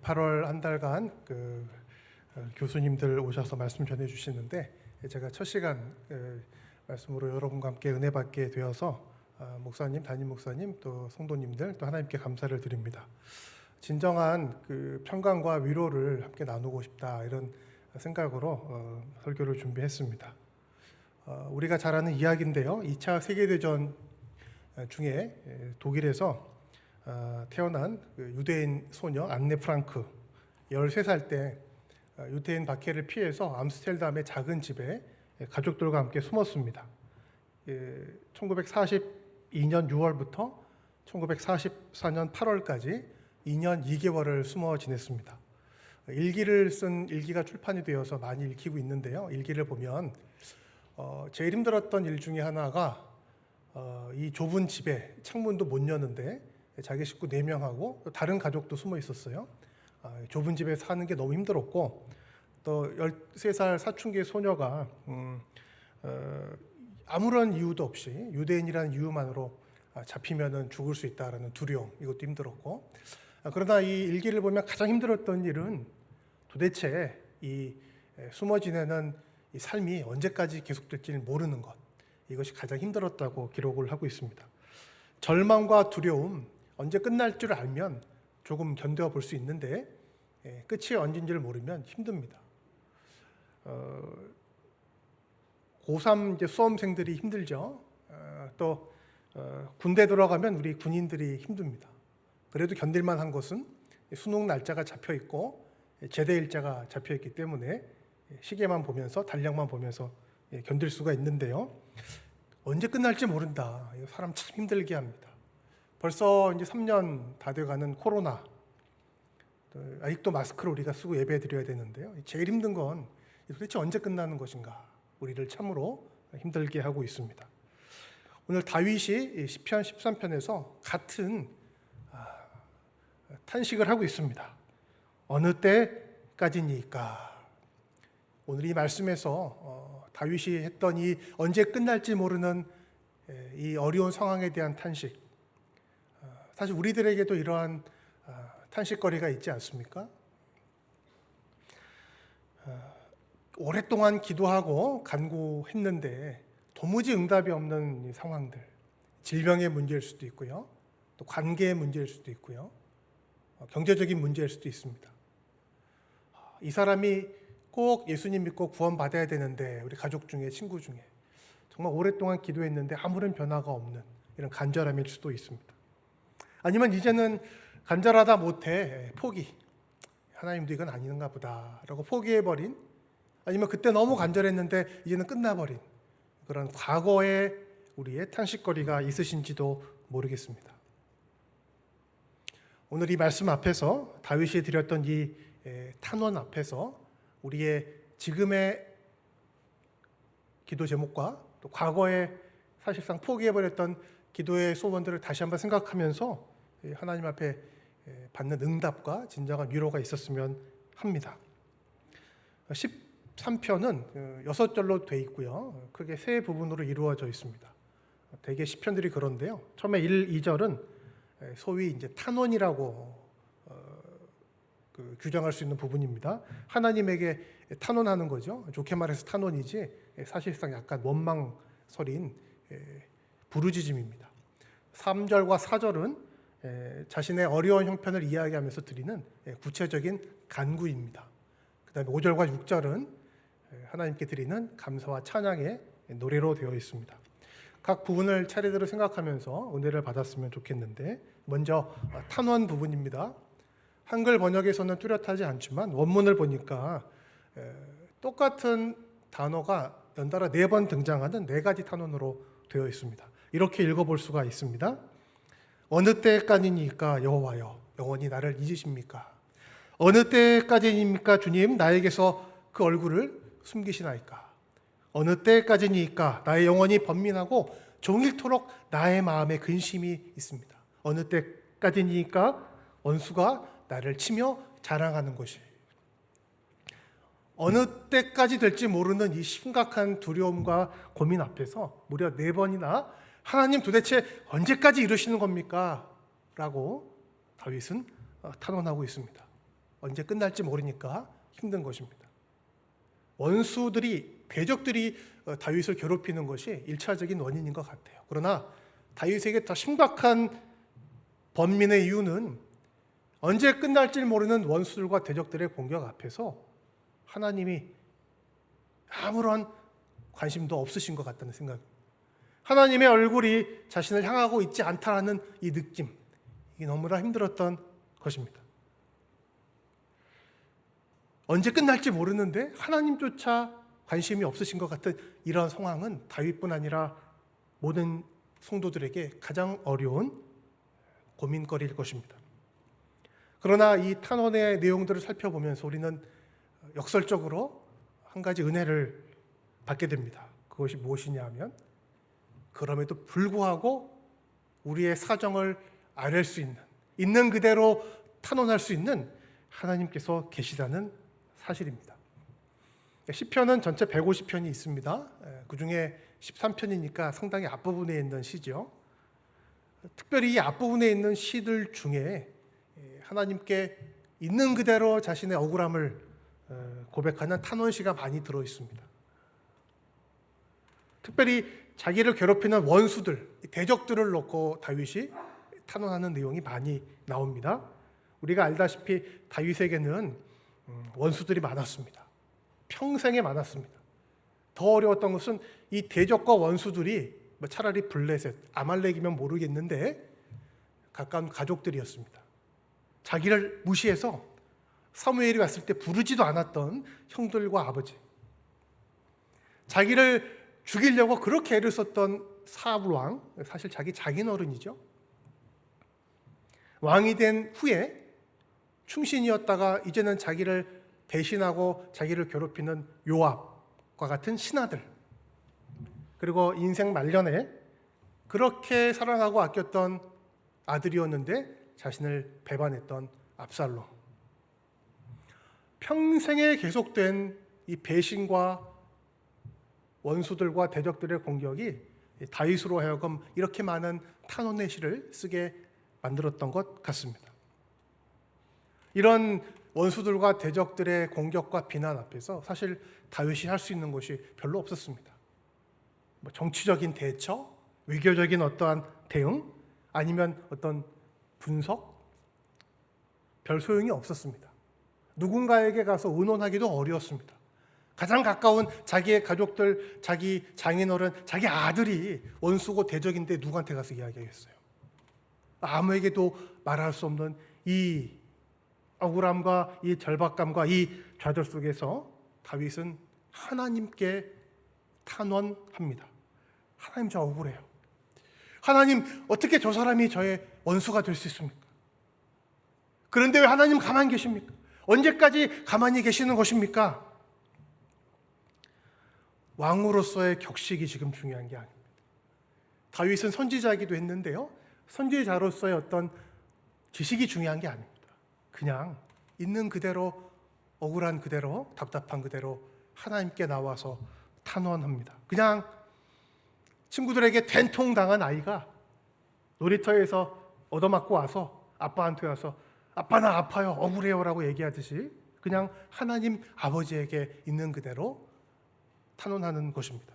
8월 한 달간 교수님들 오셔서 말씀 전해 주시는데 제가 첫 시간 말씀으로 여러분과 함께 은혜 받게 되어서 목사님, 담임 목사님, 또 성도님들 또 하나님께 감사를 드립니다. 진정한 평강과 위로를 함께 나누고 싶다 이런 생각으로 설교를 준비했습니다. 우리가 잘 아는 이야기인데요. 2차 세계대전 중에 독일에서 태어난 유대인 소녀 안네 프랑크 13살 때 유태인 박해를 피해서 암스테르담의 작은 집에 가족들과 함께 숨었습니다. 1942년 6월부터 1944년 8월까지 2년 2개월을 숨어 지냈습니다. 일기를 쓴 일기가 출판이 되어서 많이 읽히고 있는데요. 일기를 보면 제일 힘들었던 일 중에 하나가 이 좁은 집에 창문도 못 여는데 자기 식구 4명하고 다른 가족도 숨어 있었어요. 좁은 집에 사는 게 너무 힘들었고 또 13살 사춘기 소녀가 아무런 이유도 없이 유대인이라는 이유만으로 잡히면 죽을 수 있다라는 두려움, 이것도 힘들었고 그러나 이 일기를 보면 가장 힘들었던 일은 도대체 이 숨어 지내는 이 삶이 언제까지 계속될지를 모르는 것, 이것이 가장 힘들었다고 기록을 하고 있습니다. 절망과 두려움, 언제 끝날 줄 알면 조금 견뎌볼 수 있는데 끝이 언제인지를 모르면 힘듭니다. 고3 이제 수험생들이 힘들죠. 또 군대 들어가면 우리 군인들이 힘듭니다. 그래도 견딜만 한 것은 수능 날짜가 잡혀 있고 제대 일자가 잡혀 있기 때문에 시계만 보면서 달력만 보면서 견딜 수가 있는데요. 언제 끝날지 모른다. 사람 참 힘들게 합니다. 벌써 이제 3년 다 돼가는 코로나, 아직도 마스크를 우리가 쓰고 예배 드려야 되는데요. 제일 힘든 건 도대체 언제 끝나는 것인가, 우리를 참으로 힘들게 하고 있습니다. 오늘 다윗이 시편 13편에서 같은 탄식을 하고 있습니다. 어느 때까지니까. 오늘 이 말씀에서 다윗이 했던 이 언제 끝날지 모르는 이 어려운 상황에 대한 탄식, 사실 우리들에게도 이러한 탄식거리가 있지 않습니까? 오랫동안 기도하고 간구했는데 도무지 응답이 없는 이 상황들, 질병의 문제일 수도 있고요, 또 관계의 문제일 수도 있고요, 경제적인 문제일 수도 있습니다. 이 사람이 꼭 예수님 믿고 구원받아야 되는데 우리 가족 중에, 친구 중에 정말 오랫동안 기도했는데 아무런 변화가 없는 이런 간절함일 수도 있습니다. 아니면 이제는 간절하다 못해 포기, 하나님도 이건 아닌가 보다라고 포기해버린, 아니면 그때 너무 간절했는데 이제는 끝나버린 그런 과거의 우리의 탄식거리가 있으신지도 모르겠습니다. 오늘 이 말씀 앞에서 다윗이 드렸던 이 탄원 앞에서 우리의 지금의 기도 제목과 또 과거에 사실상 포기해버렸던 기도의 소원들을 다시 한번 생각하면서 하나님 앞에 받는 응답과 진정한 위로가 있었으면 합니다. 13편은 6절로 돼 있고요. 크게 3부분으로 이루어져 있습니다. 대개 시편들이 그런데요. 처음에 1, 2절은 소위 이제 탄원이라고 규정할 수 있는 부분입니다. 하나님에게 탄원하는 거죠. 좋게 말해서 탄원이지 사실상 약간 원망설인 부르짖음입니다. 3절과 4절은 자신의 어려운 형편을 이야기하면서 드리는 구체적인 간구입니다. 그 다음에 5절과 6절은 하나님께 드리는 감사와 찬양의 노래로 되어 있습니다. 각 부분을 차례대로 생각하면서 은혜를 받았으면 좋겠는데, 먼저 탄원 부분입니다. 한글 번역에서는 뚜렷하지 않지만 원문을 보니까 똑같은 단어가 연달아 4번 등장하는 4가지 탄원으로 되어 있습니다. 이렇게 읽어볼 수가 있습니다. 어느 때까지니까 여호와여, 영원히 나를 잊으십니까? 어느 때까지입니까 주님, 나에게서 그 얼굴을 숨기시나이까? 어느 때까지니까 나의 영혼이 번민하고 종일토록 나의 마음에 근심이 있습니다. 어느 때까지니까 원수가 나를 치며 자랑하는 것이. 어느 때까지 될지 모르는 이 심각한 두려움과 고민 앞에서 무려 4번이나 하나님 도대체 언제까지 이러시는 겁니까? 라고 다윗은 탄원하고 있습니다. 언제 끝날지 모르니까 힘든 것입니다. 원수들이, 대적들이 다윗을 괴롭히는 것이 1차적인 원인인 것 같아요. 그러나 다윗에게 더 심각한 번민의 이유는 언제 끝날지 모르는 원수들과 대적들의 공격 앞에서 하나님이 아무런 관심도 없으신 것 같다는 생각입니다. 하나님의 얼굴이 자신을 향하고 있지 않다라는 이 느낌, 이게 너무나 힘들었던 것입니다. 언제 끝날지 모르는데 하나님조차 관심이 없으신 것 같은 이런 상황은 다윗뿐 아니라 모든 성도들에게 가장 어려운 고민거리일 것입니다. 그러나 이 탄원의 내용들을 살펴보면서 우리는 역설적으로 한 가지 은혜를 받게 됩니다. 그것이 무엇이냐 하면 그럼에도 불구하고 우리의 사정을 아뢰 수 있는 그대로 탄원할 수 있는 하나님께서 계시다는 사실입니다. 시편은 전체 150편이 있습니다. 그 중에 13편이니까 상당히 앞부분에 있는 시죠. 특별히 이 앞부분에 있는 시들 중에 하나님께 있는 그대로 자신의 억울함을 고백하는 탄원시가 많이 들어 있습니다. 특별히 자기를 괴롭히는 원수들, 대적들을 놓고 다윗이 탄원하는 내용이 많이 나옵니다. 우리가 알다시피 다윗에게는 원수들이 많았습니다. 평생에 많았습니다. 더 어려웠던 것은 이 대적과 원수들이 차라리 블레셋, 아말렉이면 모르겠는데 가까운 가족들이었습니다. 자기를 무시해서 사무엘이 왔을 때 부르지도 않았던 형들과 아버지, 자기를 죽이려고 그렇게 애를 썼던 사울 왕, 사실 자기 장인어른이죠. 왕이 된 후에 충신이었다가 이제는 자기를 배신하고 자기를 괴롭히는 요압과 같은 신하들, 그리고 인생 말년에 그렇게 사랑하고 아꼈던 아들이었는데 자신을 배반했던 압살롬. 평생에 계속된 이 배신과 원수들과 대적들의 공격이 다윗으로 하여금 이렇게 많은 탄원의 시를 쓰게 만들었던 것 같습니다. 이런 원수들과 대적들의 공격과 비난 앞에서 사실 다윗이 할 수 있는 것이 별로 없었습니다. 정치적인 대처, 외교적인 어떠한 대응, 아니면 어떤 분석, 별 소용이 없었습니다. 누군가에게 가서 의논하기도 어려웠습니다. 가장 가까운 자기의 가족들, 자기 장인어른, 자기 아들이 원수고 대적인데 누구한테 가서 이야기하겠어요? 아무에게도 말할 수 없는 이 억울함과 이 절박감과 이 좌절 속에서 다윗은 하나님께 탄원합니다. 하나님, 저 억울해요. 하나님, 어떻게 저 사람이 저의 원수가 될 수 있습니까? 그런데 왜 하나님 가만히 계십니까? 언제까지 가만히 계시는 것입니까? 왕으로서의 격식이 지금 중요한 게 아닙니다. 다윗은 선지자이기도 했는데요, 선지자로서의 어떤 지식이 중요한 게 아닙니다. 그냥 있는 그대로, 억울한 그대로, 답답한 그대로 하나님께 나와서 탄원합니다. 그냥 친구들에게 된통당한 아이가 놀이터에서 얻어맞고 와서 아빠한테 와서 아빠 나 아파요, 억울해요 라고 얘기하듯이 그냥 하나님 아버지에게 있는 그대로 탄원하는 것입니다.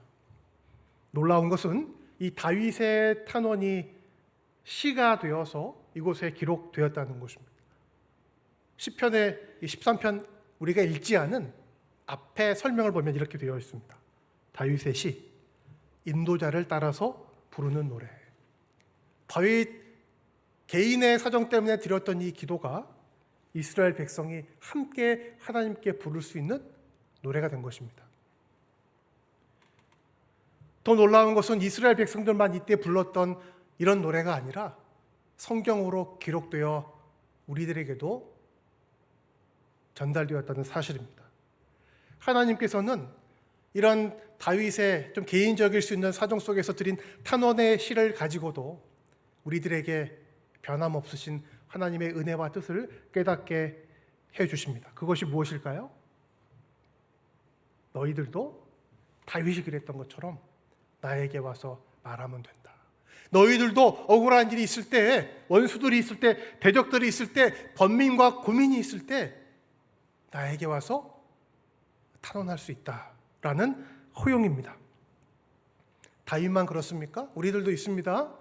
놀라운 것은 이 다윗의 탄원이 시가 되어서 이곳에 기록되었다는 것입니다. 시편의 13편 우리가 읽지 않은 앞에 설명을 보면 이렇게 되어 있습니다. 다윗의 시, 인도자를 따라서 부르는 노래. 다윗 개인의 사정 때문에 드렸던 이 기도가 이스라엘 백성이 함께 하나님께 부를 수 있는 노래가 된 것입니다. 더 놀라운 것은 이스라엘 백성들만 이때 불렀던 이런 노래가 아니라 성경으로 기록되어 우리들에게도 전달되었다는 사실입니다. 하나님께서는 이런 다윗의 좀 개인적일 수 있는 사정 속에서 드린 탄원의 시를 가지고도 우리들에게 변함없으신 하나님의 은혜와 뜻을 깨닫게 해주십니다. 그것이 무엇일까요? 너희들도 다윗이 그랬던 것처럼 나에게 와서 말하면 된다. 너희들도 억울한 일이 있을 때, 원수들이 있을 때, 대적들이 있을 때, 번민과 고민이 있을 때 나에게 와서 탄원할 수 있다라는 허용입니다. 다윗만 그렇습니까? 우리들도 있습니다.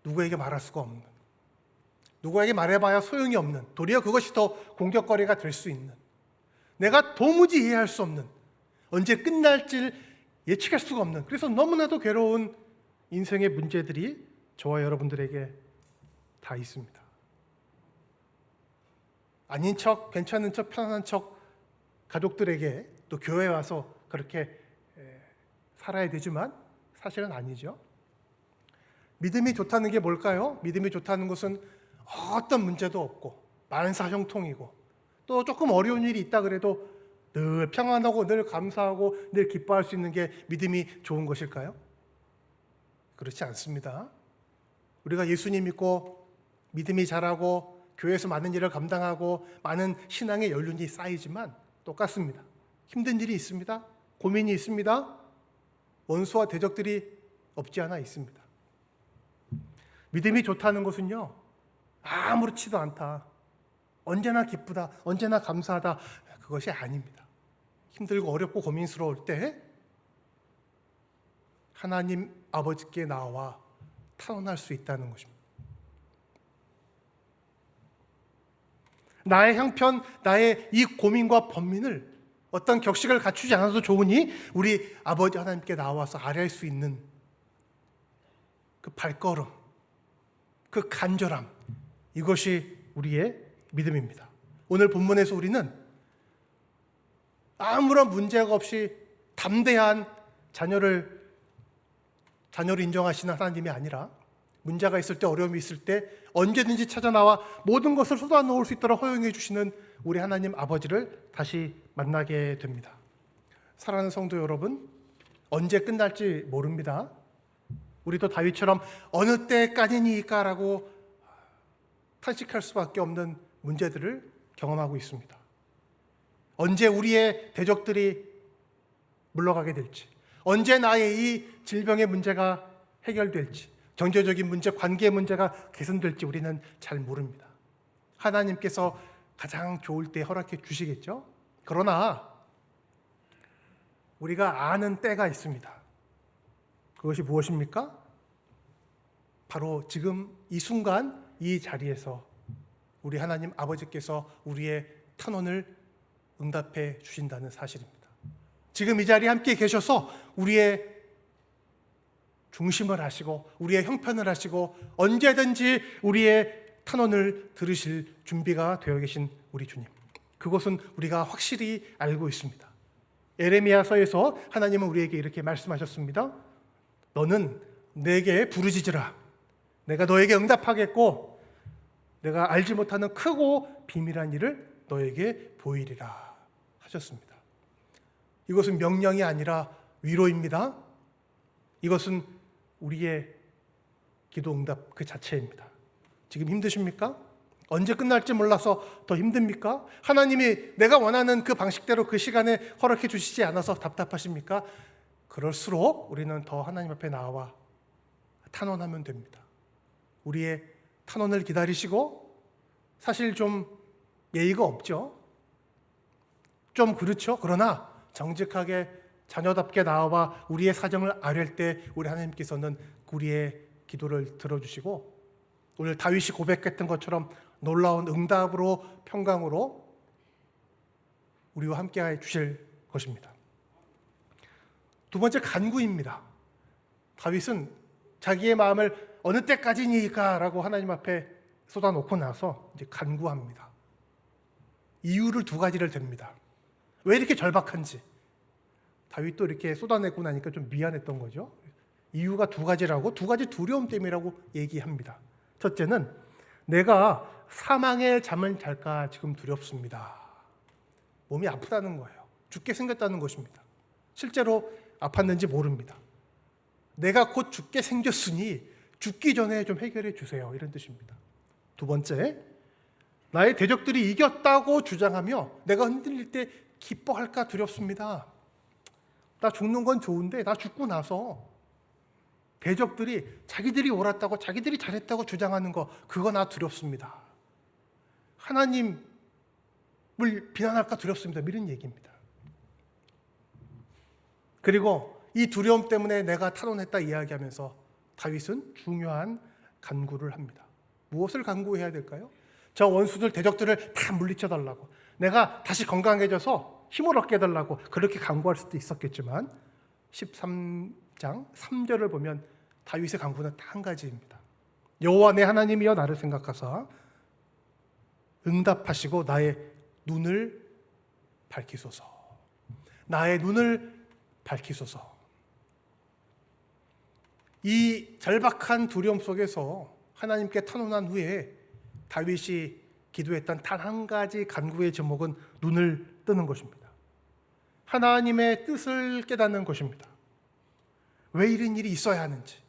누구에게 말할 수가 없는, 누구에게 말해봐야 소용이 없는, 도리어 그것이 더 공격거리가 될 수 있는, 내가 도무지 이해할 수 없는, 언제 끝날지 예측할 수가 없는, 그래서 너무나도 괴로운 인생의 문제들이 저와 여러분들에게 다 있습니다. 아닌 척, 괜찮은 척, 편안한 척 가족들에게 또 교회에 와서 그렇게 살아야 되지만 사실은 아니죠. 믿음이 좋다는 게 뭘까요? 믿음이 좋다는 것은 어떤 문제도 없고 만사형통이고 또 조금 어려운 일이 있다 그래도 늘 평안하고 늘 감사하고 늘 기뻐할 수 있는 게 믿음이 좋은 것일까요? 그렇지 않습니다. 우리가 예수님 믿고 믿음이 자라고 교회에서 많은 일을 감당하고 많은 신앙의 연륜이 쌓이지만 똑같습니다. 힘든 일이 있습니다. 고민이 있습니다. 원수와 대적들이 없지 않아 있습니다. 믿음이 좋다는 것은요, 아무렇지도 않다, 언제나 기쁘다, 언제나 감사하다, 그것이 아닙니다. 힘들고 어렵고 고민스러울 때 하나님 아버지께 나와 탄원할 수 있다는 것입니다. 나의 형편, 나의 이 고민과 번민을 어떤 격식을 갖추지 않아도 좋으니 우리 아버지 하나님께 나와서 아뢰할 수 있는 그 발걸음, 그 간절함, 이것이 우리의 믿음입니다. 오늘 본문에서 우리는 아무런 문제가 없이 담대한 자녀를 인정하시는 하나님이 아니라 문제가 있을 때, 어려움이 있을 때 언제든지 찾아 나와 모든 것을 쏟아놓을 수 있도록 허용해 주시는 우리 하나님 아버지를 다시 만나게 됩니다. 사랑하는 성도 여러분, 언제 끝날지 모릅니다. 우리도 다윗처럼 어느 때까지니까라고 탄식할 수밖에 없는 문제들을 경험하고 있습니다. 언제 우리의 대적들이 물러가게 될지, 언제 나의 이 질병의 문제가 해결될지, 경제적인 문제, 관계의 문제가 개선될지 우리는 잘 모릅니다. 하나님께서 가장 좋을 때 허락해 주시겠죠. 그러나 우리가 아는 때가 있습니다. 그것이 무엇입니까? 바로 지금 이 순간 이 자리에서 우리 하나님 아버지께서 우리의 탄원을 응답해 주신다는 사실입니다. 지금 이 자리에 함께 계셔서 우리의 중심을 하시고 우리의 형편을 하시고 언제든지 우리의 탄원을 들으실 준비가 되어 계신 우리 주님, 그것은 우리가 확실히 알고 있습니다. 에레미야서에서 하나님은 우리에게 이렇게 말씀하셨습니다. 너는 내게 부르짖으라. 내가 너에게 응답하겠고 내가 알지 못하는 크고 비밀한 일을 너에게 보이리라 하셨습니다. 이것은 명령이 아니라 위로입니다. 이것은 우리의 기도 응답 그 자체입니다. 지금 힘드십니까? 언제 끝날지 몰라서 더 힘듭니까? 하나님이 내가 원하는 그 방식대로 그 시간에 허락해 주시지 않아서 답답하십니까? 그럴수록 우리는 더 하나님 앞에 나와 탄원하면 됩니다. 우리의 탄원을 기다리시고, 사실 좀 예의가 없죠. 좀 그렇죠. 그러나 정직하게 자녀답게 나와 우리의 사정을 아뢰 때 우리 하나님께서는 우리의 기도를 들어주시고 오늘 다윗이 고백했던 것처럼 놀라운 응답으로, 평강으로 우리와 함께해 주실 것입니다. 두 번째, 간구입니다. 다윗은 자기의 마음을 어느 때까지니까 라고 하나님 앞에 쏟아놓고 나서 이제 간구합니다. 이유를 두 가지를 댑니다. 왜 이렇게 절박한지. 다윗도 이렇게 쏟아내고 나니까 좀 미안했던 거죠. 이유가 두 가지라고, 두 가지 두려움 때문이라고 얘기합니다. 첫째는 내가 사망의 잠을 잘까 지금 두렵습니다. 몸이 아프다는 거예요. 죽게 생겼다는 것입니다. 실제로 아팠는지 모릅니다. 내가 곧 죽게 생겼으니 죽기 전에 좀 해결해 주세요, 이런 뜻입니다. 두 번째, 나의 대적들이 이겼다고 주장하며 내가 흔들릴 때 기뻐할까 두렵습니다. 나 죽는 건 좋은데 나 죽고 나서 대적들이 자기들이 옳았다고, 자기들이 잘했다고 주장하는 거, 그거 나 두렵습니다. 하나님 비난할까 두렵습니다. 이런 얘기입니다. 그리고 이 두려움 때문에 내가 탄원했다 이야기하면서 다윗은 중요한 간구를 합니다. 무엇을 간구해야 될까요? 저 원수들 대적들을 다 물리쳐 달라고, 내가 다시 건강해져서 힘을 얻게 해달라고 그렇게 간구할 수도 있었겠지만 13장 3절을 보면 다윗의 간구는 딱 한 가지입니다. 여호와 내 하나님이여 나를 생각하사 응답하시고 나의 눈을 밝히소서. 나의 눈을 밝히소서. 이 절박한 두려움 속에서 하나님께 탄원한 후에 다윗이 기도했던 단 한 가지 간구의 제목은 눈을 뜨는 것입니다. 하나님의 뜻을 깨닫는 것입니다. 왜 이런 일이 있어야 하는지,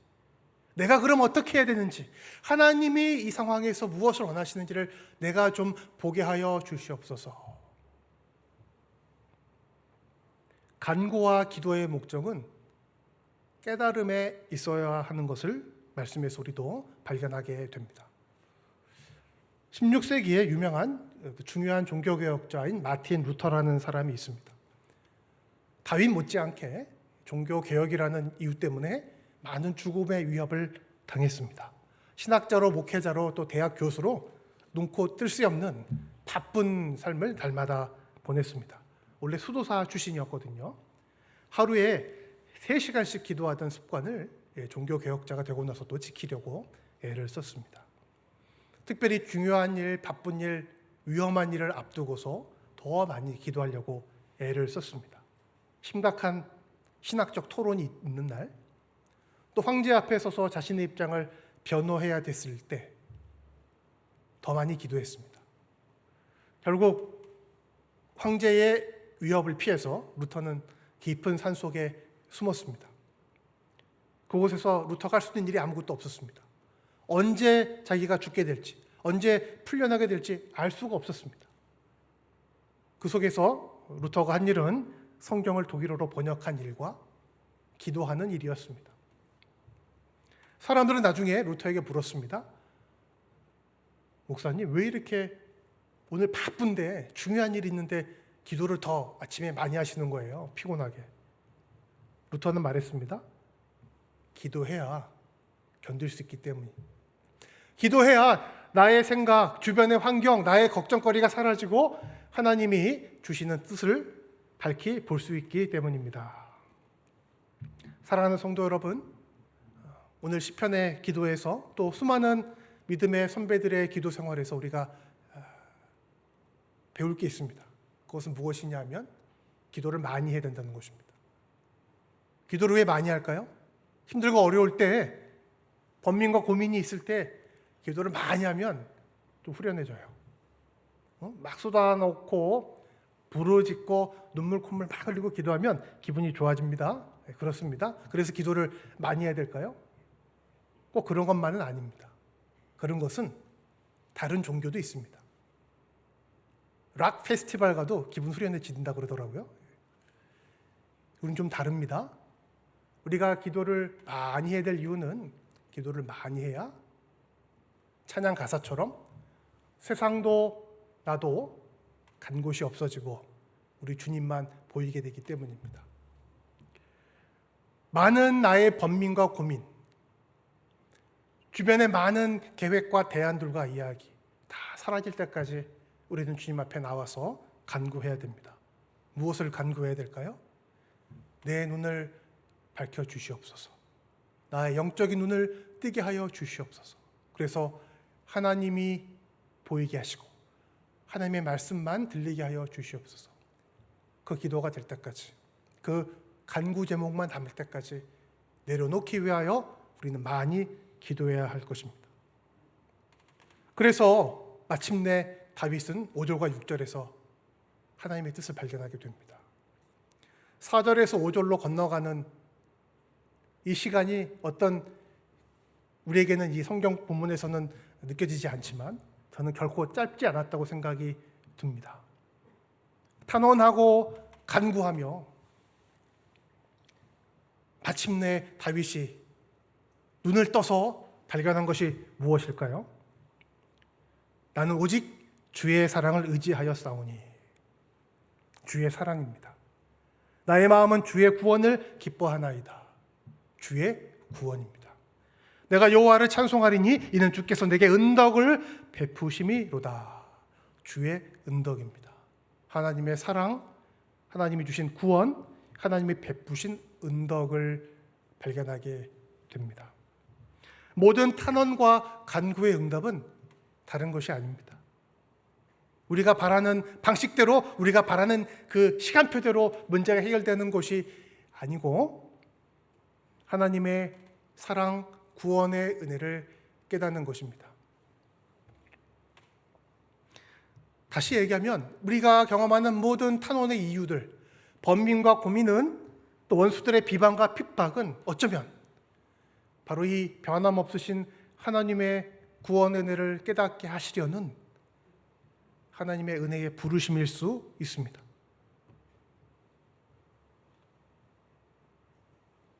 내가 그럼 어떻게 해야 되는지, 하나님이 이 상황에서 무엇을 원하시는지를 내가 좀 보게 하여 주시옵소서. 간구와 기도의 목적은 깨달음에 있어야 하는 것을 말씀에서 우리도 발견하게 됩니다. 16세기에 유명한 중요한 종교개혁자인 마틴 루터라는 사람이 있습니다. 다윗 못지않게 종교개혁이라는 이유 때문에 많은 죽음의 위협을 당했습니다. 신학자로, 목회자로, 또 대학 교수로 눈코 뜰 수 없는 바쁜 삶을 날마다 보냈습니다. 원래 수도사 출신이었거든요. 하루에 3시간씩 기도하던 습관을 종교개혁자가 되고 나서도 지키려고 애를 썼습니다. 특별히 중요한 일, 바쁜 일, 위험한 일을 앞두고서 더 많이 기도하려고 애를 썼습니다. 심각한 신학적 토론이 있는 날, 또 황제 앞에 서서 자신의 입장을 변호해야 됐을 때 더 많이 기도했습니다. 결국 황제의 위협을 피해서 루터는 깊은 산속에 숨었습니다. 그곳에서 루터가 할 수 있는 일이 아무것도 없었습니다. 언제 자기가 죽게 될지, 언제 풀려나게 될지 알 수가 없었습니다. 그 속에서 루터가 한 일은 성경을 독일어로 번역한 일과 기도하는 일이었습니다. 사람들은 나중에 루터에게 물었습니다. 목사님, 왜 이렇게 오늘 바쁜데 중요한 일이 있는데 기도를 더 아침에 많이 하시는 거예요? 피곤하게. 루터는 말했습니다. 기도해야 견딜 수 있기 때문이. 기도해야 나의 생각, 주변의 환경, 나의 걱정거리가 사라지고 하나님이 주시는 뜻을 밝히 볼 수 있기 때문입니다. 사랑하는 성도 여러분, 오늘 시편의 기도에서 또 수많은 믿음의 선배들의 기도 생활에서 우리가 배울 게 있습니다. 그것은 무엇이냐면 기도를 많이 해야 된다는 것입니다. 기도를 왜 많이 할까요? 힘들고 어려울 때, 번민과 고민이 있을 때 기도를 많이 하면 좀 후련해져요. 막 쏟아놓고 부르짖고 눈물 콧물 막 흘리고 기도하면 기분이 좋아집니다. 네, 그렇습니다. 그래서 기도를 많이 해야 될까요? 꼭 그런 것만은 아닙니다. 그런 것은 다른 종교도 있습니다. 락 페스티벌 가도 기분 후련해진다 그러더라고요. 우리는 좀 다릅니다. 우리가 기도를 많이 해야 될 이유는 기도를 많이 해야 찬양 가사처럼 세상도 나도 간 곳이 없어지고 우리 주님만 보이게 되기 때문입니다. 많은 나의 번민과 고민, 주변의 많은 계획과 대안들과 이야기 다 사라질 때까지 우리는 주님 앞에 나와서 간구해야 됩니다. 무엇을 간구해야 될까요? 내 눈을 밝혀 주시옵소서. 나의 영적인 눈을 뜨게 하여 주시옵소서. 그래서 하나님이 보이게 하시고 하나님의 말씀만 들리게 하여 주시옵소서. 그 기도가 될 때까지, 그 간구 제목만 담을 때까지 내려놓기 위하여 우리는 많이 기도해야 할 것입니다. 그래서 마침내 다윗은 5절과 6절에서 하나님의 뜻을 발견하게 됩니다. 4절에서 5절로 건너가는 이 시간이 어떤 우리에게는 이 성경 본문에서는 느껴지지 않지만 저는 결코 짧지 않았다고 생각이 듭니다. 탄원하고 간구하며 마침내 다윗이 눈을 떠서 발견한 것이 무엇일까요? 나는 오직 주의 사랑을 의지하여 싸우니. 주의 사랑입니다. 나의 마음은 주의 구원을 기뻐하나이다. 주의 구원입니다. 내가 여호와를 찬송하리니 이는 주께서 내게 은덕을 베푸심이로다. 주의 은덕입니다. 하나님의 사랑, 하나님이 주신 구원, 하나님이 베푸신 은덕을 발견하게 됩니다. 모든 탄원과 간구의 응답은 다른 것이 아닙니다. 우리가 바라는 방식대로, 우리가 바라는 그 시간표대로 문제가 해결되는 것이 아니고 하나님의 사랑, 구원의 은혜를 깨닫는 것입니다. 다시 얘기하면 우리가 경험하는 모든 탄원의 이유들, 번민과 고민은 또 원수들의 비방과 핍박은 어쩌면 바로 이 변함없으신 하나님의 구원 은혜를 깨닫게 하시려는 하나님의 은혜의 부르심일 수 있습니다.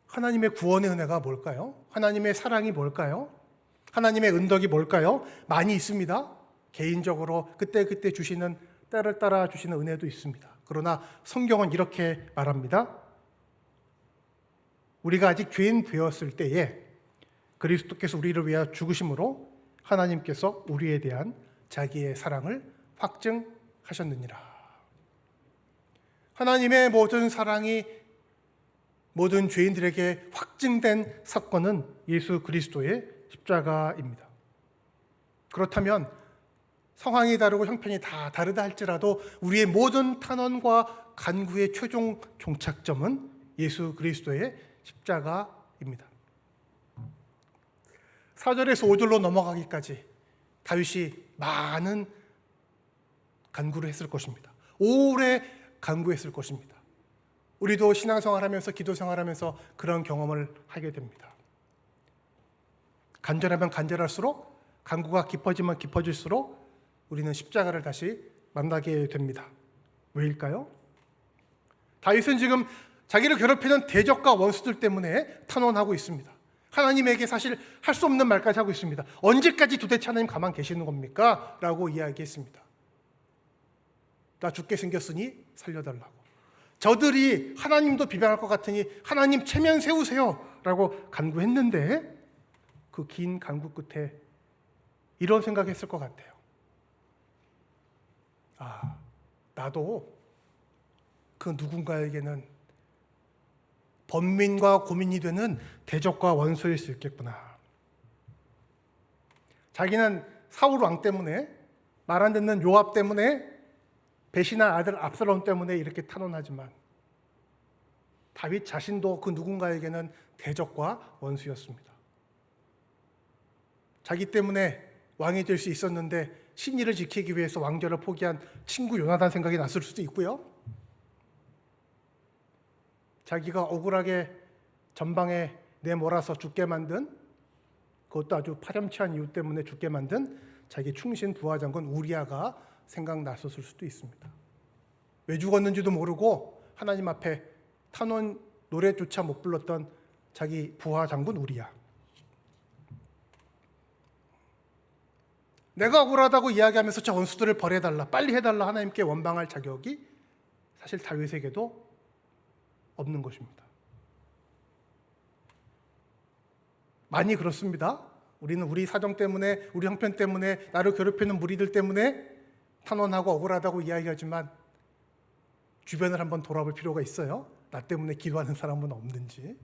하나님의 구원의 은혜가 뭘까요? 하나님의 사랑이 뭘까요? 하나님의 은덕이 뭘까요? 많이 있습니다. 개인적으로 그때그때 주시는, 때를 따라 주시는 은혜도 있습니다. 그러나 성경은 이렇게 말합니다. 우리가 아직 죄인 되었을 때에 그리스도께서 우리를 위하여 죽으심으로 하나님께서 우리에 대한 자기의 사랑을 확증하셨느니라. 하나님의 모든 사랑이 모든 죄인들에게 확증된 사건은 예수 그리스도의 십자가입니다. 그렇다면 상황이 다르고 형편이 다 다르다 할지라도 우리의 모든 탄원과 간구의 최종 종착점은 예수 그리스도의 십자가입니다. 4절에서 5절로 넘어가기까지 다윗이 많은 간구를 했을 것입니다. 오래 간구했을 것입니다. 우리도 신앙생활하면서 기도생활하면서 그런 경험을 하게 됩니다. 간절하면 간절할수록, 간구가 깊어지면 깊어질수록 우리는 십자가를 다시 만나게 됩니다. 왜일까요? 다윗은 지금 자기를 괴롭히는 대적과 원수들 때문에 탄원하고 있습니다. 하나님에게 사실 할 수 없는 말까지 하고 있습니다. 언제까지 도대체 하나님 가만 계시는 겁니까? 라고 이야기했습니다. 나 죽게 생겼으니 살려달라고. 저들이 하나님도 비방할 것 같으니 하나님 체면 세우세요 라고 간구했는데 그 긴 간구 끝에 이런 생각했을 것 같아요. 아, 나도 그 누군가에게는 번민과 고민이 되는 대적과 원수일 수 있겠구나. 자기는 사울 왕 때문에, 말 안 듣는 요압 때문에, 배신한 아들 압살롬 때문에 이렇게 탄원하지만 다윗 자신도 그 누군가에게는 대적과 원수였습니다. 자기 때문에 왕이 될 수 있었는데 신의를 지키기 위해서 왕좌를 포기한 친구 요나단 생각이 났을 수도 있고요. 자기가 억울하게 전방에 내몰아서 죽게 만든, 그것도 아주 파렴치한 이유 때문에 죽게 만든 자기 충신 부하장군 우리아가 생각났었을 수도 있습니다. 왜 죽었는지도 모르고 하나님 앞에 탄원 노래조차 못 불렀던 자기 부하장군 우리아. 내가 억울하다고 이야기하면서 저 원수들을 벌해달라, 빨리 해달라 하나님께 원망할 자격이 사실 다윗에게도 없는 것입니다. 많이 그렇습니다. 우리는 우리 사정 때문에, 우리 형편 때문에, 나를 괴롭히는 무리들 때문에 탄원하고 억울하다고 이야기하지만 주변을 한번 돌아볼 필요가 있어요. 나 때문에 기도하는 사람은 없는지.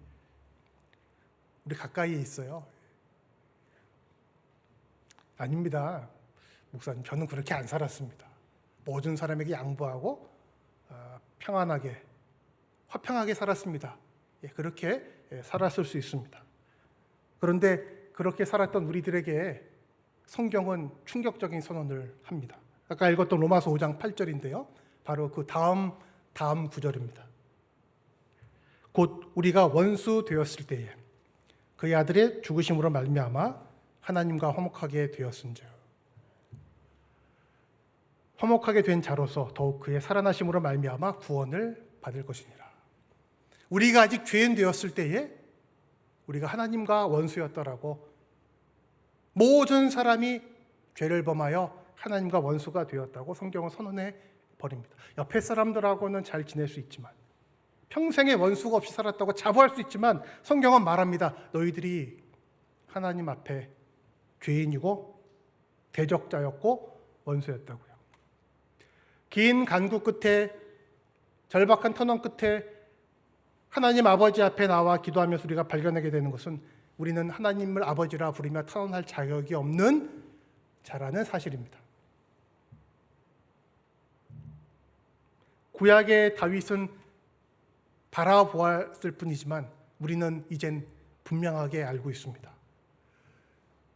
우리 가까이에 있어요. 아닙니다. 목사님, 저는 그렇게 안 살았습니다. 모든 사람에게 양보하고 평안하게, 화평하게 살았습니다. 그렇게 살았을 수 있습니다. 그런데 그렇게 살았던 우리들에게 성경은 충격적인 선언을 합니다. 아까 읽었던 로마서 5장 8절인데요. 바로 그 다음 구절입니다. 곧 우리가 원수 되었을 때에 그의 아들의 죽으심으로 말미암아 하나님과 화목하게 되었은즉 화목하게 된 자로서 더욱 그의 살아나심으로 말미암아 구원을 받을 것이니라. 우리가 아직 죄인 되었을 때에 우리가 하나님과 원수였더라고, 모든 사람이 죄를 범하여 하나님과 원수가 되었다고 성경은 선언해 버립니다. 옆에 사람들하고는 잘 지낼 수 있지만, 평생에 원수가 없이 살았다고 자부할 수 있지만, 성경은 말합니다. 너희들이 하나님 앞에 죄인이고 대적자였고 원수였다고요. 긴 간구 끝에, 절박한 터널 끝에 하나님 아버지 앞에 나와 기도하면서 우리가 발견하게 되는 것은 우리는 하나님을 아버지라 부르며 탄원할 자격이 없는 자라는 사실입니다. 구약의 다윗은 바라보았을 뿐이지만 우리는 이젠 분명하게 알고 있습니다.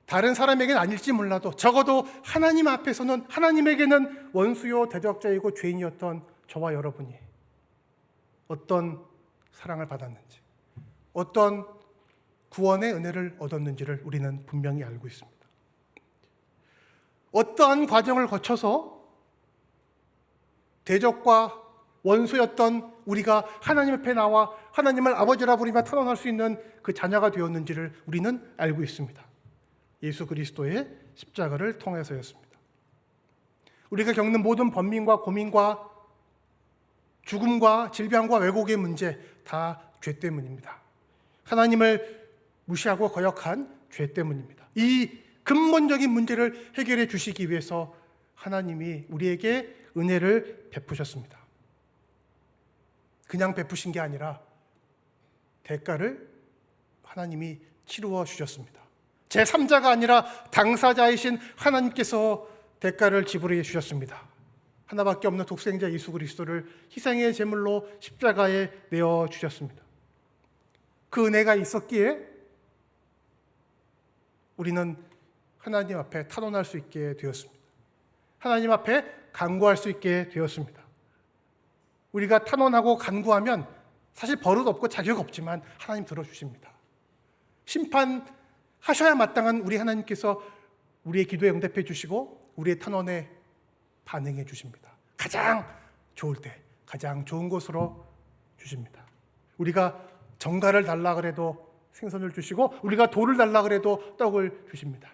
다른 사람에게는 아닐지 몰라도 적어도 하나님 앞에서는, 하나님에게는 원수요 대적자이고 죄인이었던 저와 여러분이 어떤 사랑을 받았는지, 어떤 구원의 은혜를 얻었는지를 우리는 분명히 알고 있습니다. 어떠한 과정을 거쳐서 대적과 원수였던 우리가 하나님 앞에 나와 하나님을 아버지라 부르며 탄원할 수 있는 그 자녀가 되었는지를 우리는 알고 있습니다. 예수 그리스도의 십자가를 통해서였습니다. 우리가 겪는 모든 번민과 고민과 죽음과 질병과 왜곡의 문제 다 죄 때문입니다. 하나님을 무시하고 거역한 죄 때문입니다. 이 근본적인 문제를 해결해 주시기 위해서 하나님이 우리에게 은혜를 베푸셨습니다. 그냥 베푸신 게 아니라 대가를 하나님이 치루어 주셨습니다. 제3자가 아니라 당사자이신 하나님께서 대가를 지불해 주셨습니다. 하나밖에 없는 독생자 예수 그리스도를 희생의 제물로 십자가에 내어 주셨습니다. 그 은혜가 있었기에 우리는 하나님 앞에 탄원할 수 있게 되었습니다. 하나님 앞에 간구할 수 있게 되었습니다. 우리가 탄원하고 간구하면 사실 버릇 없고 자격 없지만 하나님 들어주십니다. 심판하셔야 마땅한 우리 하나님께서 우리의 기도에 응답해 주시고 우리의 탄원에 반응해 주십니다. 가장 좋을 때 가장 좋은 곳으로 주십니다. 우리가 정갈을 달라 그래도 생선을 주시고 우리가 돌을 달라 그래도 떡을 주십니다.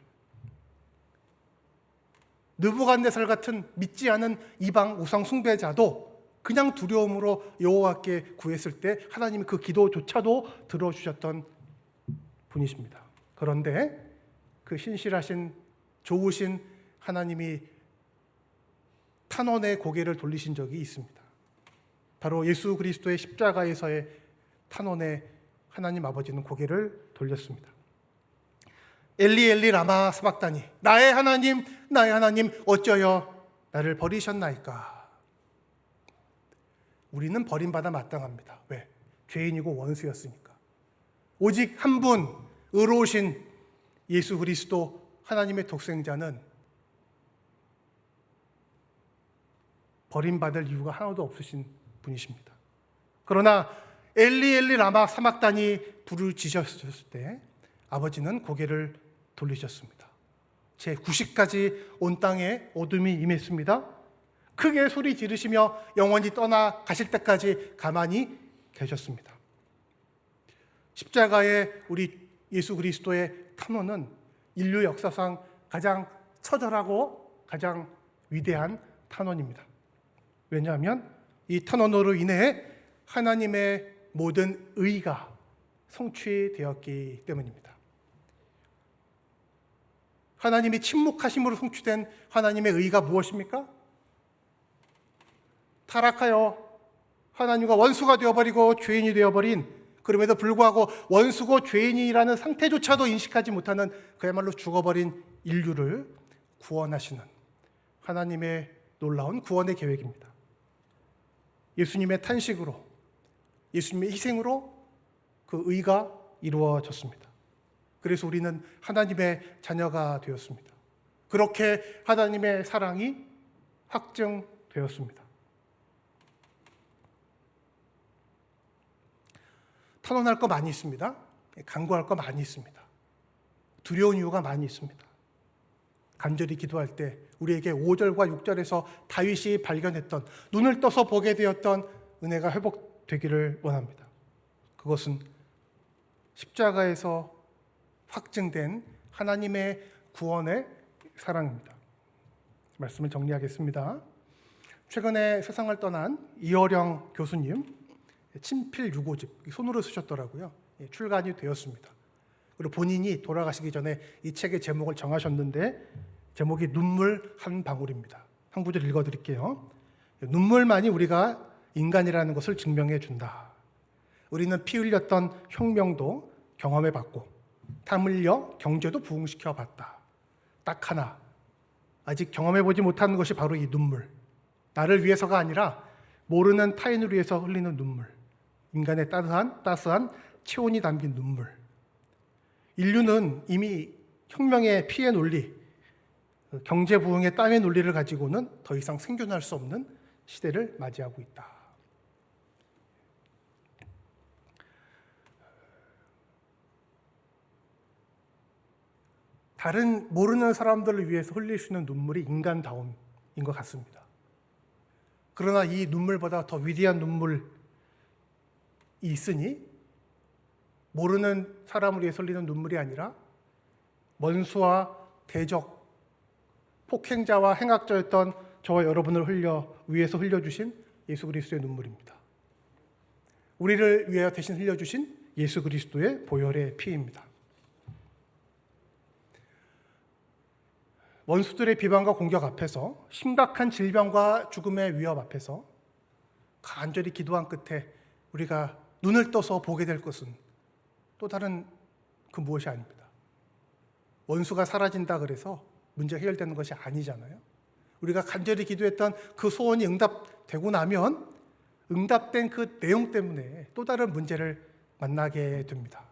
느부갓네살 같은 믿지 않은 이방 우상 숭배자도 그냥 두려움으로 여호와께 구했을 때 하나님이 그 기도조차도 들어주셨던 분이십니다. 그런데 그 신실하신 좋으신 하나님이 탄원의 고개를 돌리신 적이 있습니다. 바로 예수 그리스도의 십자가에서의 탄원에 하나님 아버지는 고개를 돌렸습니다. 엘리 엘리 라마 사박다니, 나의 하나님 어쩌여 나를 버리셨나이까. 우리는 버림받아 마땅합니다. 왜? 죄인이고 원수였으니까. 오직 한 분 의로우신 예수 그리스도 하나님의 독생자는 버림받을 이유가 하나도 없으신 분이십니다. 그러나 엘리 엘리 라마 사막단이 부르짖으셨을 때 아버지는 고개를 돌리셨습니다. 제 90까지 온 땅에 어둠이 임했습니다. 크게 소리 지르시며 영원히 떠나 가실 때까지 가만히 계셨습니다. 십자가의 우리 예수 그리스도의 탄원은 인류 역사상 가장 처절하고 가장 위대한 탄원입니다. 왜냐하면 이 탄원으로 인해 하나님의 모든 의가 성취되었기 때문입니다. 하나님이 침묵하심으로 성취된 하나님의 의가 무엇입니까? 타락하여 하나님과 원수가 되어버리고 죄인이 되어버린, 그럼에도 불구하고 원수고 죄인이라는 상태조차도 인식하지 못하는 그야말로 죽어버린 인류를 구원하시는 하나님의 놀라운 구원의 계획입니다. 예수님의 탄식으로, 예수님의 희생으로 그 의가 이루어졌습니다. 그래서 우리는 하나님의 자녀가 되었습니다. 그렇게 하나님의 사랑이 확증되었습니다. 탄원할 거 많이 있습니다. 간구할 거 많이 있습니다. 두려운 이유가 많이 있습니다. 간절히 기도할 때 우리에게 5절과 6절에서 다윗이 발견했던, 눈을 떠서 보게 되었던 은혜가 회복되기를 원합니다. 그것은 십자가에서 확증된 하나님의 구원의 사랑입니다. 말씀을 정리하겠습니다. 최근에 세상을 떠난 이어령 교수님 친필 유고집 손으로 쓰셨더라고요. 출간이 되었습니다. 그리고 본인이 돌아가시기 전에 이 책의 제목을 정하셨는데 제목이 눈물 한 방울입니다. 한 구절 읽어드릴게요. 눈물만이 우리가 인간이라는 것을 증명해 준다. 우리는 피 흘렸던 혁명도 경험해 봤고 땀 흘려 경제도 부흥시켜 봤다. 딱 하나, 아직 경험해 보지 못한 것이 바로 이 눈물. 나를 위해서가 아니라 모르는 타인을 위해서 흘리는 눈물. 인간의 따스한 체온이 담긴 눈물. 인류는 이미 혁명의 피의 논리, 경제 부흥의 땀의 논리를 가지고는 더 이상 생존할 수 없는 시대를 맞이하고 있다. 다른 모르는 사람들을 위해서 흘릴 수 있는 눈물이 인간다움인 것 같습니다. 그러나 이 눈물보다 더 위대한 눈물이 있으니 모르는 사람을 위해서 흘리는 눈물이 아니라 원수와 대적, 폭행자와 행악자였던 저와 여러분을 위해서 흘려주신 예수 그리스도의 눈물입니다. 우리를 위하여 대신 흘려주신 예수 그리스도의 보혈의 피입니다. 원수들의 비방과 공격 앞에서, 심각한 질병과 죽음의 위협 앞에서 간절히 기도한 끝에 우리가 눈을 떠서 보게 될 것은 또 다른 그 무엇이 아닙니다. 원수가 사라진다 그래서 문제가 해결되는 것이 아니잖아요. 우리가 간절히 기도했던 그 소원이 응답되고 나면 응답된 그 내용 때문에 또 다른 문제를 만나게 됩니다.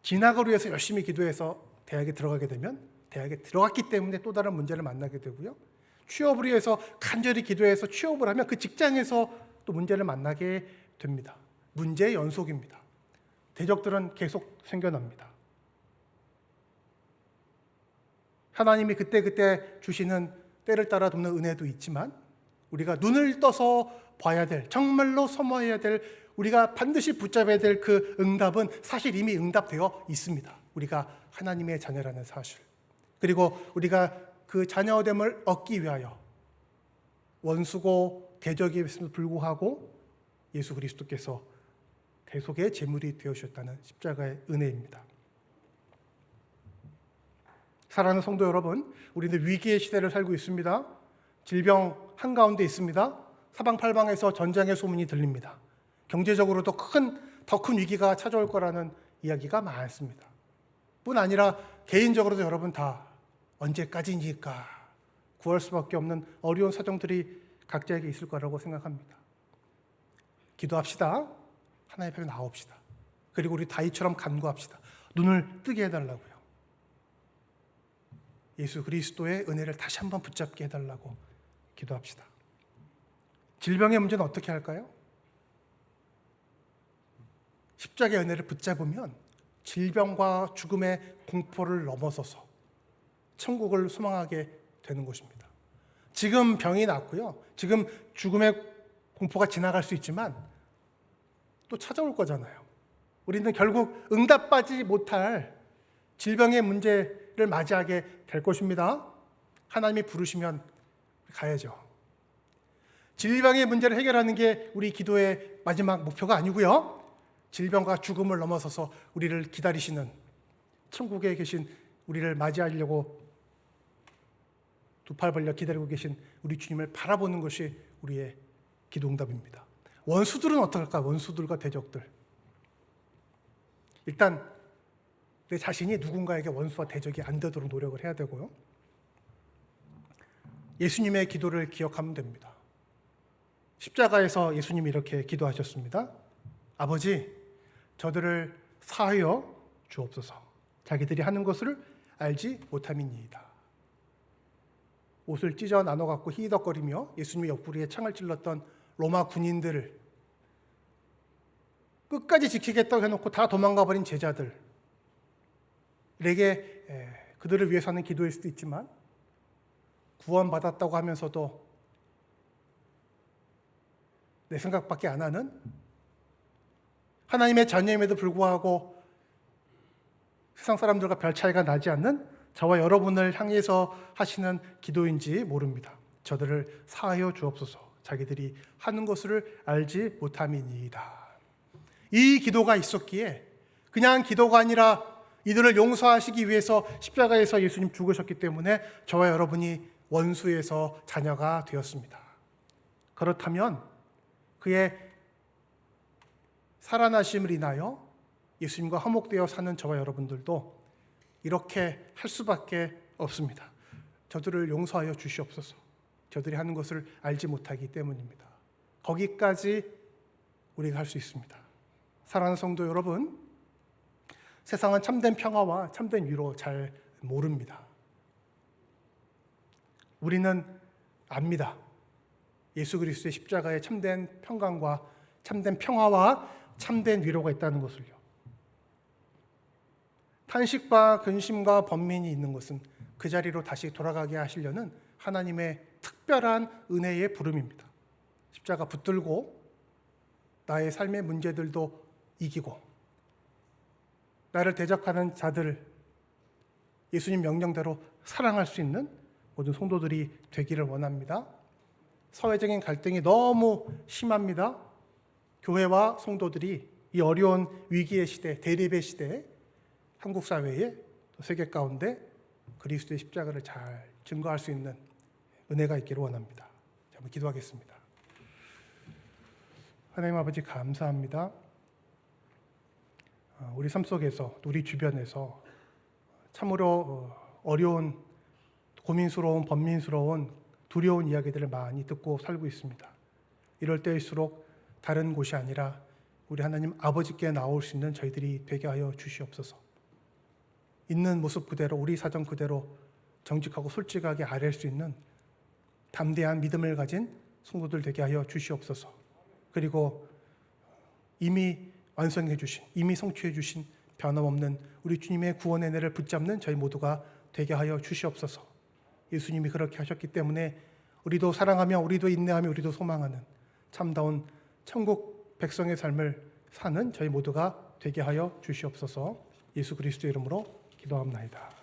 진학을 위해서 열심히 기도해서 대학에 들어가게 되면 대학에 들어갔기 때문에 또 다른 문제를 만나게 되고요. 취업을 위해서 간절히 기도해서 취업을 하면 그 직장에서 또 문제를 만나게 됩니다. 문제의 연속입니다. 대적들은 계속 생겨납니다. 하나님이 그때그때 주시는 때를 따라 돕는 은혜도 있지만 우리가 눈을 떠서 봐야 될, 정말로 소모해야 될, 우리가 반드시 붙잡아야 될 그 응답은 사실 이미 응답되어 있습니다. 우리가 하나님의 자녀라는 사실. 그리고 우리가 그 자녀됨을 얻기 위하여 원수고 대적임에도 불구하고 예수 그리스도께서 대속의 제물이 되어주셨다는 십자가의 은혜입니다. 사랑하는 성도 여러분, 우리는 위기의 시대를 살고 있습니다. 질병 한가운데 있습니다. 사방팔방에서 전쟁의 소문이 들립니다. 경제적으로도 더 큰 위기가 찾아올 거라는 이야기가 많습니다. 뿐 아니라 개인적으로도 여러분 다 언제까지니까 구할 수밖에 없는 어려운 사정들이 각자에게 있을 거라고 생각합니다. 기도합시다. 하나님 앞에 나옵시다. 그리고 우리 다윗처럼 간구합시다. 눈을 뜨게 해달라고요. 예수 그리스도의 은혜를 다시 한번 붙잡게 해달라고 기도합시다. 질병의 문제는 어떻게 할까요? 십자가의 은혜를 붙잡으면 질병과 죽음의 공포를 넘어서서 천국을 소망하게 되는 것입니다. 지금 병이 났고요. 지금 죽음의 공포가 지나갈 수 있지만 또 찾아올 거잖아요. 우리는 결국 응답받지 못할 질병의 문제를 맞이하게 될 것입니다. 하나님이 부르시면 가야죠. 질병의 문제를 해결하는 게 우리 기도의 마지막 목표가 아니고요. 질병과 죽음을 넘어서서 우리를 기다리시는, 천국에 계신 우리를 맞이하려고 두 팔 벌려 기다리고 계신 우리 주님을 바라보는 것이 우리의 기도 응답입니다. 원수들은 어떨까? 원수들과 대적들. 일단 내 자신이 누군가에게 원수와 대적이 안 되도록 노력을 해야 되고요. 예수님의 기도를 기억하면 됩니다. 십자가에서 예수님이 이렇게 기도하셨습니다. 아버지, 저들을 사하여 주옵소서. 자기들이 하는 것을 알지 못함이니이다. 옷을 찢어 나눠 갖고 히덕거리며 예수님의 옆구리에 창을 찔렀던 로마 군인들을 끝까지 지키겠다고 해놓고 다 도망가 버린 제자들에게 그들을 위해서 하는 기도일 수도 있지만 구원받았다고 하면서도 내 생각밖에 안 하는, 하나님의 자녀임에도 불구하고 세상 사람들과 별 차이가 나지 않는 저와 여러분을 향해서 하시는 기도인지 모릅니다. 저들을 사하여 주옵소서. 자기들이 하는 것을 알지 못함이니이다. 이 기도가 있었기에 그냥 기도가 아니라 이들을 용서하시기 위해서 십자가에서 예수님 죽으셨기 때문에 저와 여러분이 원수에서 자녀가 되었습니다. 그렇다면 그의 살아나심을 인하여 예수님과 화목되어 사는 저와 여러분들도 이렇게 할 수밖에 없습니다. 저들을 용서하여 주시옵소서. 저들이 하는 것을 알지 못하기 때문입니다. 거기까지 우리가 할 수 있습니다. 사랑하는 성도 여러분, 세상은 참된 평화와 참된 위로 잘 모릅니다. 우리는 압니다. 예수 그리스도의 십자가에 참된 평강과 참된 평화와 참된 위로가 있다는 것을요. 탄식과 근심과 번민이 있는 것은 그 자리로 다시 돌아가게 하시려는 하나님의 특별한 은혜의 부름입니다. 십자가 붙들고 나의 삶의 문제들도 이기고 나를 대적하는 자들을 예수님 명령대로 사랑할 수 있는 모든 성도들이 되기를 원합니다. 사회적인 갈등이 너무 심합니다. 교회와 성도들이 이 어려운 위기의 시대, 대립의 시대에 한국 사회에 세계 가운데 그리스도의 십자가를 잘 증거할 수 있는 은혜가 있기를 원합니다. 한번 기도하겠습니다. 하나님 아버지 감사합니다. 우리 삶 속에서, 우리 주변에서 참으로 어려운, 고민스러운, 번민스러운, 두려운 이야기들을 많이 듣고 살고 있습니다. 이럴 때일수록 다른 곳이 아니라 우리 하나님 아버지께 나올 수 있는 저희들이 되게 하여 주시옵소서. 있는 모습 그대로, 우리 사정 그대로 정직하고 솔직하게 아뢰 수 있는 담대한 믿음을 가진 성도들 되게 하여 주시옵소서. 그리고 이미 완성해 주신, 이미 성취해 주신 변함없는 우리 주님의 구원의 은혜를 붙잡는 저희 모두가 되게 하여 주시옵소서. 예수님이 그렇게 하셨기 때문에 우리도 사랑하며 우리도 인내하며 우리도 소망하는 참다운 천국 백성의 삶을 사는 저희 모두가 되게 하여 주시옵소서. 예수 그리스도의 이름으로 기도합나이다.